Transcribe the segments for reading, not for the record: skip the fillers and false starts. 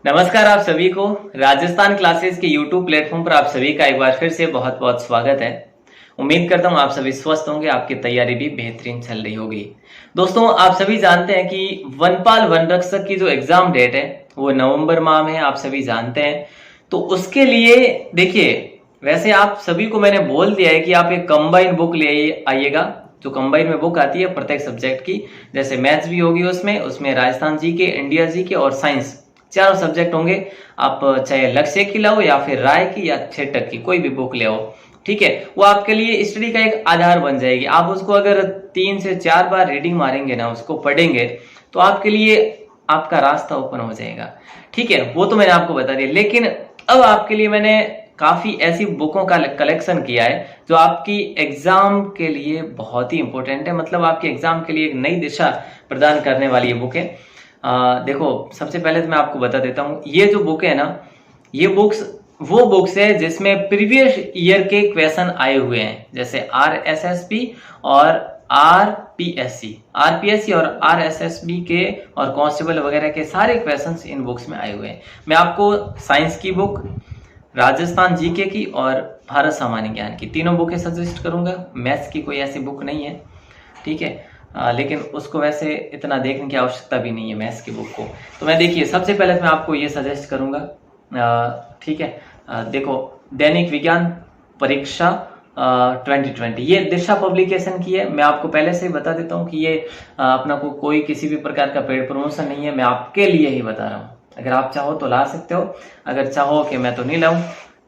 नमस्कार आप सभी को राजस्थान क्लासेस के YouTube प्लेटफॉर्म पर आप सभी का एक बार फिर से बहुत बहुत स्वागत है। उम्मीद करता हूँ आप सभी स्वस्थ होंगे, आपकी तैयारी भी बेहतरीन चल रही होगी। दोस्तों आप सभी जानते हैं कि वनपाल वन रक्षक की जो एग्जाम डेट है वो नवंबर माह में है, आप सभी जानते हैं। तो उसके लिए देखिए, वैसे आप सभी को मैंने बोल दिया है कि आप एक कंबाइन बुक ले आइएगा। जो कंबाइन में बुक आती है प्रत्येक सब्जेक्ट की, जैसे मैथ्स भी होगी उसमें राजस्थान जी के, इंडिया जी के और साइंस चारों सब्जेक्ट होंगे। आप चाहे लक्ष्य की लाओ या फिर राय की या छेटक की, कोई भी बुक ले आओ, ठीक है। वो आपके लिए स्टडी का एक आधार बन जाएगी। आप उसको अगर 3 से 4 बार रीडिंग मारेंगे ना, उसको पढ़ेंगे, तो आपके लिए आपका रास्ता ओपन हो जाएगा, ठीक है। वो तो मैंने आपको बता दिया, लेकिन अब आपके लिए मैंने काफी ऐसी बुकों का कलेक्शन किया है जो आपकी एग्जाम के लिए बहुत ही इंपॉर्टेंट है। मतलब आपके एग्जाम के लिए एक नई दिशा प्रदान करने वाली ये बुक है। देखो, सबसे पहले तो मैं आपको बता देता हूँ, ये जो बुक है ना, ये बुक्स वो बुक्स है जिसमें प्रीवियस ईयर के क्वेश्चन आए हुए हैं, जैसे RSSB और आरपीएससी और RSSB के और कांस्टेबल वगैरह के सारे क्वेश्चंस इन बुक्स में आए हुए हैं। मैं आपको साइंस की बुक, राजस्थान जीके की और भारत सामान्य ज्ञान की तीनों बुकें सजेस्ट करूंगा। मैथ्स की कोई ऐसी बुक नहीं है, ठीक है। लेकिन उसको वैसे इतना देखने की आवश्यकता भी नहीं है मैथ्स की बुक को। तो मैं देखिए, सबसे पहले मैं आपको ये सजेस्ट करूंगा, ठीक है। देखो, दैनिक विज्ञान परीक्षा 2020, ये दिशा पब्लिकेशन की है। मैं आपको पहले से ही बता देता हूँ कि ये अपना कोई किसी भी प्रकार का पेड प्रमोशन नहीं है, मैं आपके लिए ही बता रहा हूँ। अगर आप चाहो तो ला सकते हो, अगर चाहो कि मैं तो नहीं लाऊं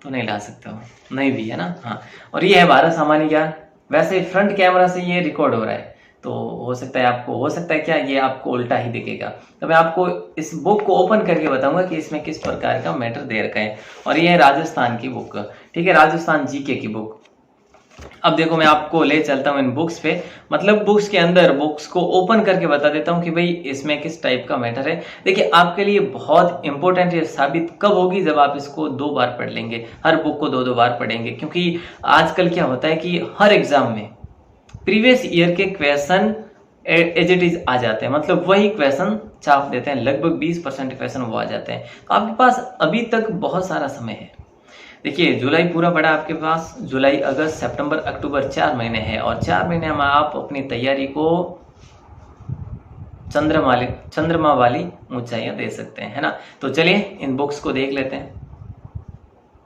तो नहीं ला सकते हो, नहीं भी है ना। हाँ, और ये है भारत सामान्य ज्ञान। वैसे फ्रंट कैमरा से ये रिकॉर्ड हो रहा है, तो हो सकता है क्या ये आपको उल्टा ही दिखेगा। तो मैं आपको इस बुक को ओपन करके बताऊंगा कि इसमें किस प्रकार का मैटर दे रखा है। और ये है राजस्थान की बुक, ठीक है, राजस्थान जीके की बुक। अब देखो, मैं आपको ले चलता हूँ इन बुक्स पे, मतलब बुक्स के अंदर बुक्स को ओपन करके बता देता हूँ कि भाई इसमें किस टाइप का मैटर है। देखिए, आपके लिए बहुत इंपॉर्टेंट ये साबित कब होगी, जब आप इसको 2 बार पढ़ लेंगे, हर बुक को 2-2 बार पढ़ेंगे। क्योंकि आजकल क्या होता है कि हर एग्जाम में प्रीवियस ईयर के क्वेश्चन एज इट इज आ जाते हैं, मतलब वही क्वेश्चन छाप देते हैं, लगभग 20% क्वेश्चन वो आ जाते हैं। तो आपके पास अभी तक बहुत सारा समय है। देखिए, जुलाई पूरा पड़ा आपके पास, जुलाई अगस्त सितंबर अक्टूबर 4 महीने हैं, और 4 महीने में आप अपनी तैयारी को चंद्रमा वाली ऊंचाइयां दे सकते हैं, है ना। तो चलिए इन बुक्स को देख लेते हैं।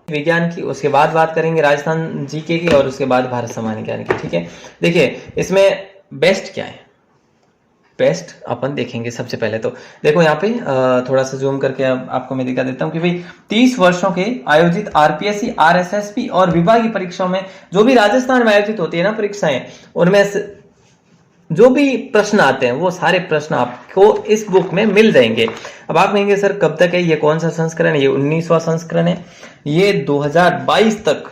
विज्ञान की, उसके बाद बात करेंगे राजस्थान जीके की, और उसके बाद भारत सामान्य ज्ञान की, ठीक है। देखिए, इसमें बेस्ट क्या है, बेस्ट अपन देखेंगे। सबसे पहले तो देखो यहाँ पे थोड़ा सा जूम करके आपको मैं दिखा देता हूँ कि भाई 30 वर्षों के आयोजित RPSC, RSSB और विभागीय परीक्षाओं में जो भी राजस्थान में आयोजित होती है ना परीक्षाएं, उनमें जो भी प्रश्न आते हैं वो सारे प्रश्न आपको इस बुक में मिल जाएंगे। अब आप कहेंगे सर कब तक है, ये कौन सा संस्करण है? ये 19वां संस्करण है। ये 2022 तक,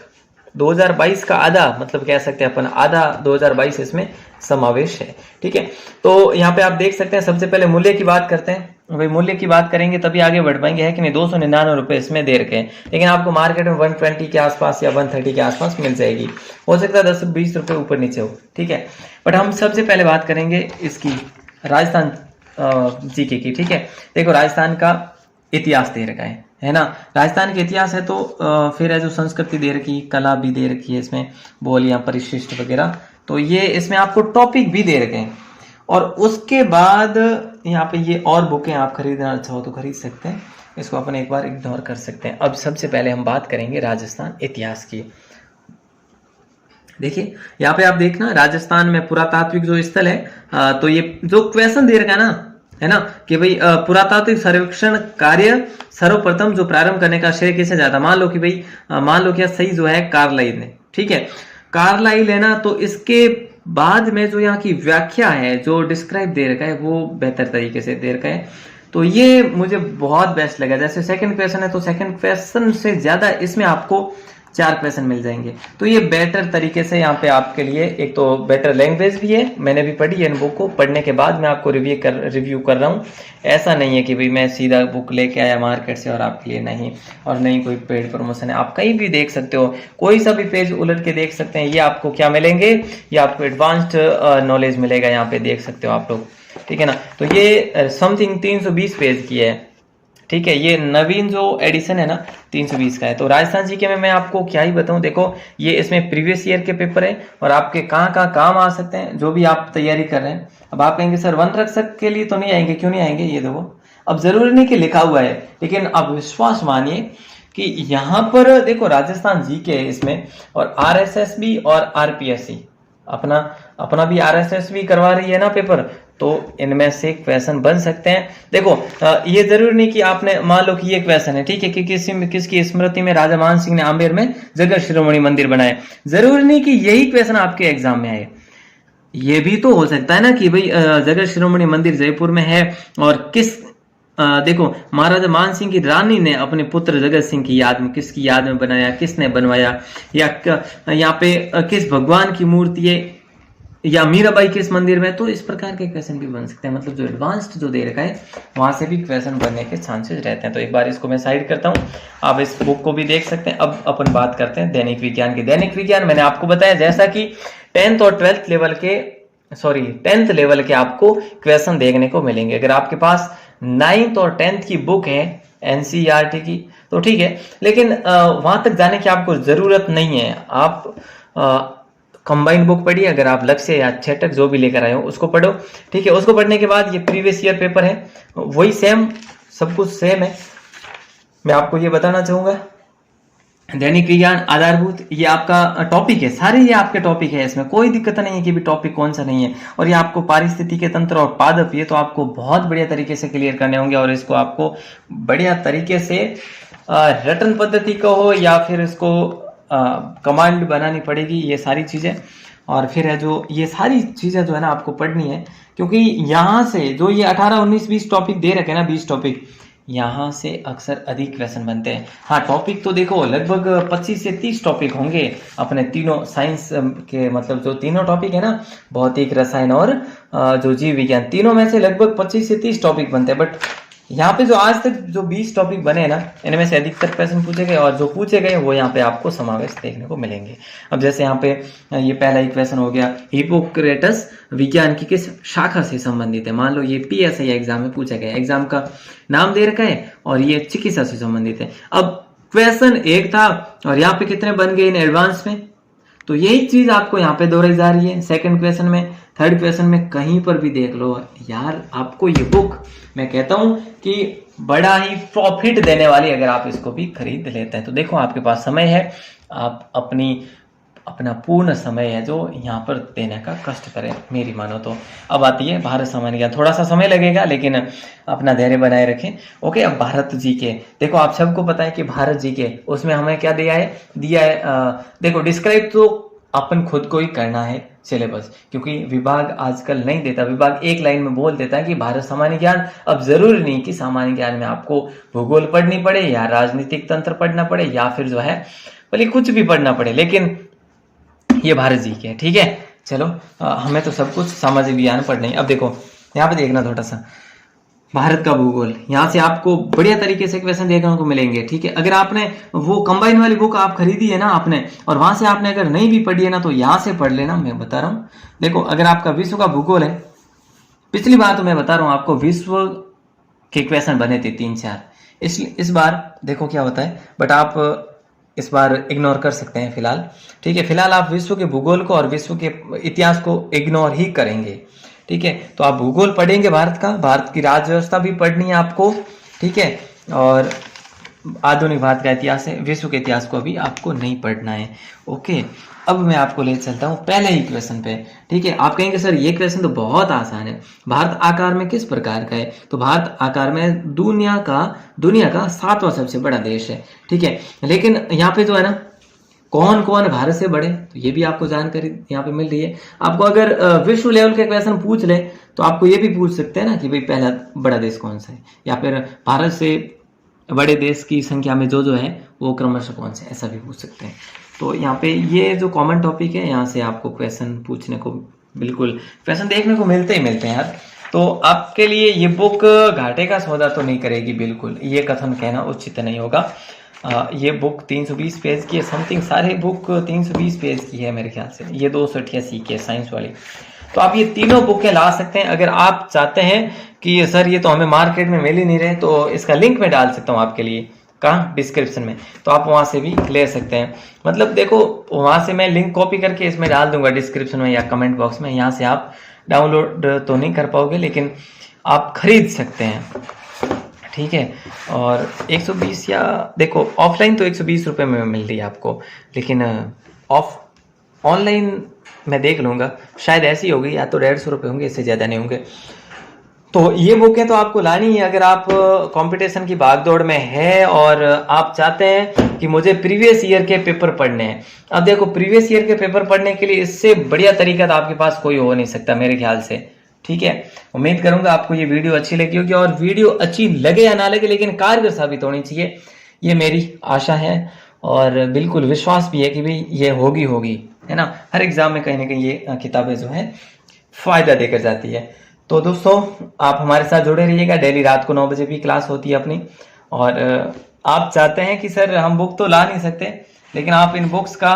2022 का आधा, मतलब कह सकते हैं अपन आधा 2022 इसमें समावेश है, ठीक है। तो यहाँ पे आप देख सकते हैं, सबसे पहले मूल्य की बात करते हैं। भाई मूल्य की बात करेंगे तभी आगे बढ़ पाएंगे, है कि नहीं। 299 रुपए इसमें दे रखे हैं, लेकिन आपको मार्केट में 120 के आसपास या 130 के आसपास मिल जाएगी। हो सकता है 10-20 रुपए ऊपर नीचे हो, ठीक है। बट हम सबसे पहले बात करेंगे इसकी राजस्थान जीके की, ठीक है। देखो, राजस्थान का इतिहास दे रखा है ना। राजस्थान के इतिहास है, तो फिर है जो संस्कृति दे रखी, कला भी दे रखी है इसमें, बोलियां, परिशिष्ट वगैरह। तो ये इसमें आपको टॉपिक भी दे रखे हैं। और उसके बाद यहाँ पे ये और बुकें आप खरीदना चाहो तो खरीद सकते हैं, इसको अपन एक बार इग्नोर कर सकते हैं। अब सबसे पहले हम बात करेंगे राजस्थान इतिहास की। देखिए, यहाँ पे आप देखना, राजस्थान में पुरातात्विक जो स्थल है, तो ये जो क्वेश्चन दे रखा है ना कि भाई पुरातात्विक सर्वेक्षण कार्य सर्वप्रथम जो प्रारंभ करने का श्रेय किसे जाता। मान लो कि सही जो है कार्लाइल ने, ठीक है, कार्लाइल है ना। तो इसके बाद में जो यहाँ की व्याख्या है, जो डिस्क्राइब दे रखा है, वो बेहतर तरीके से दे रखा है। तो ये मुझे बहुत बेस्ट लगा। जैसे सेकंड क्वेश्चन है, तो सेकंड क्वेश्चन से ज्यादा इसमें आपको 4 क्वेश्चन मिल जाएंगे। तो ये बेटर तरीके से यहाँ पे आपके लिए, एक तो बेटर लैंग्वेज भी है, मैंने भी पढ़ी है इन बुक को, पढ़ने के बाद मैं आपको रिव्यू कर रहा हूँ। ऐसा नहीं है कि भाई मैं सीधा बुक लेके आया मार्केट से और आपके लिए नहीं, और नहीं कोई पेड प्रमोशन है। आप कहीं भी देख सकते हो, कोई सा भी पेज उलट के देख सकते हैं। ये आपको क्या मिलेंगे, ये आपको एडवांस्ड नॉलेज मिलेगा, यहाँ पे देख सकते हो आप लोग, ठीक है ना। तो ये समथिंग 320 पेज की है, ठीक है, ये नवीन जो एडिशन है ना 320 का है। तो राजस्थान जीके में मैं आपको क्या ही बताऊं, देखो ये इसमें प्रीवियस ईयर के पेपर है और आपके कहाँ कहाँ काम आ सकते हैं जो भी आप तैयारी कर रहे हैं। अब आप कहेंगे सर वन रक्षक के लिए तो नहीं आएंगे, क्यों नहीं आएंगे, ये देखो अब जरूरी नहीं कि लिखा हुआ है, लेकिन अब विश्वास मानिए कि यहाँ पर देखो राजस्थान जीके है इसमें, और आरएसएस और आरपीएससी अपना भी आरएसएस भी करवा रही है ना पेपर, तो इनमें से क्वेश्चन बन सकते हैं। देखो ये जरूरी नहीं कि आपने मान लो कि ये क्वेश्चन है, ठीक है, कि किसकी स्मृति में राजा मान सिंह ने आमेर में जगत शिरोमणि मंदिर बनाया, जरूरी नहीं कि यही क्वेश्चन आपके एग्जाम में आए। ये भी तो हो सकता है ना कि भाई जगत शिरोमणि मंदिर जयपुर में है और देखो महाराजा मान सिंह की रानी ने अपने पुत्र जगत सिंह की याद में, किसकी याद में बनाया, किसने बनवाया, या यहाँ पे किस भगवान की मूर्ति है, या मीराबाई किस मंदिर में। तो इस प्रकार के क्वेश्चन भी बन सकते हैं, मतलब जो एडवांस्ड जो दे रखा है वहां से भी क्वेश्चन बनने के चांसेस रहते हैं। तो एक बार इसको मैं साइड करता हूं, आप इस बुक को भी देख सकते हैं। अब अपन बात करते हैं दैनिक विज्ञान की। दैनिक विज्ञान मैंने आपको बताया जैसा कि 10th और 12th लेवल के 10th लेवल के आपको क्वेश्चन देखने को मिलेंगे। अगर आपके पास 9th और 10th की बुक है एनसीईआरटी की तो ठीक है, लेकिन वहां तक जाने की आपको जरूरत नहीं है। आप कंबाइंड बुक पढ़िए, अगर आप लक्ष्य या छठक जो भी लेकर आए हो उसको पढ़ो, ठीक है। उसको पढ़ने के बाद ये प्रीवियस ईयर पेपर है, वही सेम, सब कुछ सेम है। मैं आपको ये बताना चाहूंगा दैनिक विज्ञान आधारभूत, ये आपका टॉपिक है, सारे ये आपके टॉपिक है, इसमें कोई दिक्कत नहीं है कि भी टॉपिक कौन सा नहीं है। और ये आपको पारिस्थितिकी तंत्र और पादप, ये तो आपको बहुत बढ़िया तरीके से क्लियर करने होंगे, और इसको आपको बढ़िया तरीके से रटन पद्धति का हो या फिर इसको कमांड बनानी पड़ेगी, ये सारी चीजें। और फिर है जो ये सारी चीजें जो है ना आपको पढ़नी है, क्योंकि यहाँ से जो ये 18, 19, 20 टॉपिक दे रखे ना, 20 टॉपिक, यहाँ से अक्सर अधिक क्वेश्चन बनते हैं। हाँ टॉपिक तो देखो लगभग 25 से 30 टॉपिक होंगे अपने तीनों साइंस के, मतलब जो तीनों टॉपिक है ना, भौतिक, रसायन और जो जीव विज्ञान, तीनों में से लगभग 25 से 30 टॉपिक बनते हैं। बट यहाँ पे जो आज तक जो 20 टॉपिक बने हैं ना, इनमें से अधिकतर क्वेश्चन पूछे गए, और जो पूछे गए वो यहाँ पे आपको समावेश देखने को मिलेंगे। अब जैसे यहाँ पे ये पहला ही क्वेश्चन हो गया, हिप्पोक्रेटस विज्ञान की किस शाखा से संबंधित है। मान लो ये पीएसआई एग्जाम में पूछा गया, एग्जाम का नाम दे रखा है और ये चिकित्सा से संबंधित है। अब क्वेश्चन एक था और यहाँ पे कितने बन गए इन एडवांस में, तो यही चीज आपको यहाँ पे दोहराई जा रही है। सेकंड क्वेश्चन में, थर्ड क्वेश्चन में, कहीं पर भी देख लो यार, आपको ये बुक मैं कहता हूं कि बड़ा ही प्रॉफिट देने वाली, अगर आप इसको भी खरीद लेते हैं तो। देखो आपके पास समय है, आप अपना पूर्ण समय है जो यहाँ पर देने का कष्ट करें, मेरी मानो तो। अब आती है भारत सामान्य ज्ञान, थोड़ा सा समय लगेगा लेकिन अपना धैर्य बनाए रखें। ओके, अब भारत जी के, देखो आप सबको पता है कि भारत जी के उसमें हमें क्या दिया है, देखो डिस्क्राइब तो अपन खुद को ही करना है सिलेबस, क्योंकि विभाग आजकल नहीं देता, विभाग एक लाइन में बोल देता है कि भारत सामान्य ज्ञान। अब जरूरी नहीं कि सामान्य ज्ञान में आपको भूगोल पढ़नी पड़े या राजनीतिक तंत्र पढ़ना पड़े या फिर जो है भले कुछ भी पढ़ना पड़े, लेकिन ये भारत जी के, ठीक है। चलो हमें तो सब कुछ सामाजिक विज्ञान पढ़ना है। अब देखो यहाँ पे देखना थोड़ा सा भारत का भूगोल, यहाँ से आपको बढ़िया तरीके से क्वेश्चन देखने को मिलेंगे, ठीक है। अगर आपने वो कंबाइन वाली बुक आप खरीदी है ना आपने, और वहां से आपने अगर नहीं भी पढ़ी है ना, तो यहाँ से पढ़ लेना, मैं बता रहा हूँ। देखो अगर आपका विश्व का भूगोल है, पिछली बार तो मैं बता रहा हूँ आपको विश्व के क्वेश्चन बने थे 3-4, इस बार देखो क्या होता है, बट आप इस बार इग्नोर कर सकते हैं फिलहाल, ठीक है। फिलहाल आप विश्व के भूगोल को और विश्व के इतिहास को इग्नोर ही करेंगे, ठीक है। तो आप भूगोल पढ़ेंगे भारत का, भारत की राज्य व्यवस्था भी पढ़नी है आपको, ठीक है, और आधुनिक भारत का इतिहास है, विश्व के इतिहास को अभी आपको नहीं पढ़ना है। ओके, अब मैं आपको ले चलता हूं पहले ही क्वेश्चन पे, ठीक है। आप कहेंगे सर ये क्वेश्चन तो बहुत आसान है, भारत आकार में किस प्रकार का है, तो भारत आकार में दुनिया का 7वां सबसे बड़ा देश है, ठीक है। लेकिन यहाँ पे जो है ना, कौन कौन भारत से बड़े, तो ये भी आपको जानकारी यहाँ पे मिल रही है। आपको अगर विश्व लेवल के क्वेश्चन पूछ ले तो आपको ये भी पूछ सकते हैं ना कि भाई पहला बड़ा देश कौन सा है, या फिर भारत से बड़े देश की संख्या में जो है वो क्रमशः कौन से, ऐसा भी पूछ सकते हैं। तो यहाँ पे ये जो कॉमन टॉपिक है, यहाँ से आपको क्वेश्चन पूछने को, बिल्कुल क्वेश्चन देखने को मिलते ही मिलते हैं यार। तो आपके लिए ये बुक घाटे का सौदा तो नहीं करेगी, बिल्कुल ये कथन कहना उचित नहीं होगा। ये बुक 320 पेज की है समथिंग, सारे बुक 320 पेज की है मेरे ख्याल से, ये 288 की है साइंस वाली। तो आप ये तीनों बुकें ला सकते हैं। अगर आप चाहते हैं कि सर ये तो हमें मार्केट में मिल ही नहीं रहे, तो इसका लिंक मैं डाल सकता हूँ आपके लिए, कहाँ, डिस्क्रिप्शन में, तो आप वहां से भी ले सकते हैं। मतलब देखो, वहां से मैं लिंक कॉपी करके इसमें डाल दूंगा डिस्क्रिप्शन में या कमेंट बॉक्स में, यहाँ से आप डाउनलोड तो नहीं कर पाओगे लेकिन आप खरीद सकते हैं, ठीक है। और 120 या देखो ऑफलाइन तो 120 रुपये में मिल रही है आपको, लेकिन ऑनलाइन मैं देख लूँगा, शायद ऐसी होगी, या तो 150 रुपये होंगे, इससे ज़्यादा नहीं होंगे। तो ये बुकें तो आपको लानी है अगर आप कंपटीशन की भागदौड़ में है और आप चाहते हैं कि मुझे प्रीवियस ईयर के पेपर पढ़ने हैं। अब देखो, प्रीवियस ईयर के पेपर पढ़ने के लिए इससे बढ़िया तरीका तो आपके पास कोई हो नहीं सकता मेरे ख्याल से, ठीक है। उम्मीद करूंगा आपको ये वीडियो अच्छी लगी होगी, और वीडियो अच्छी लगे या ना लगे लेकिन कारगर साबित होनी चाहिए, ये मेरी आशा है। और बिल्कुल विश्वास भी है कि भाई ये होगी, है ना। हर एग्जाम में कहीं ना कहीं ये किताबें जो है फायदा देकर जाती है। तो दोस्तों, आप हमारे साथ जुड़े रहिएगा, डेली रात को 9 बजे भी क्लास होती है अपनी। और आप चाहते हैं कि सर हम बुक तो ला नहीं सकते, लेकिन आप इन बुक्स का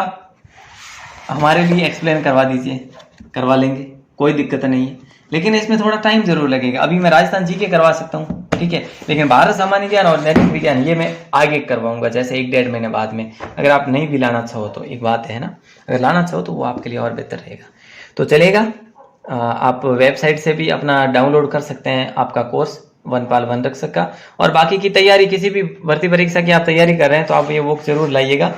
हमारे लिए एक्सप्लेन करवा दीजिए, करवा लेंगे, कोई दिक्कत नहीं है। लेकिन इसमें थोड़ा टाइम जरूर लगेगा। अभी मैं राजस्थान जीके करवा सकता हूँ, ठीक है, लेकिन भारत सामान्य ज्ञान और नैतिक विज्ञान ये मैं आगे करवाऊंगा, जैसे 1-1.5 महीने बाद में। अगर आप नहीं भी लाना चाहो तो एक बात है ना, अगर लाना चाहो तो वो आपके लिए और बेहतर रहेगा। तो चलेगा, आप वेबसाइट से भी अपना डाउनलोड कर सकते हैं आपका कोर्स वनपाल वन रक्षक का। और बाकी की तैयारी, किसी भी भर्ती परीक्षा की आप तैयारी कर रहे हैं तो आप ये बुक जरूर लाइएगा,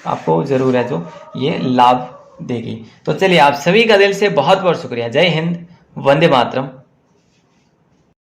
आपको जरूर है जो ये लाभ देगी। तो चलिए, आप सभी का दिल से बहुत बहुत शुक्रिया। जय हिंद, वंदे मातरम।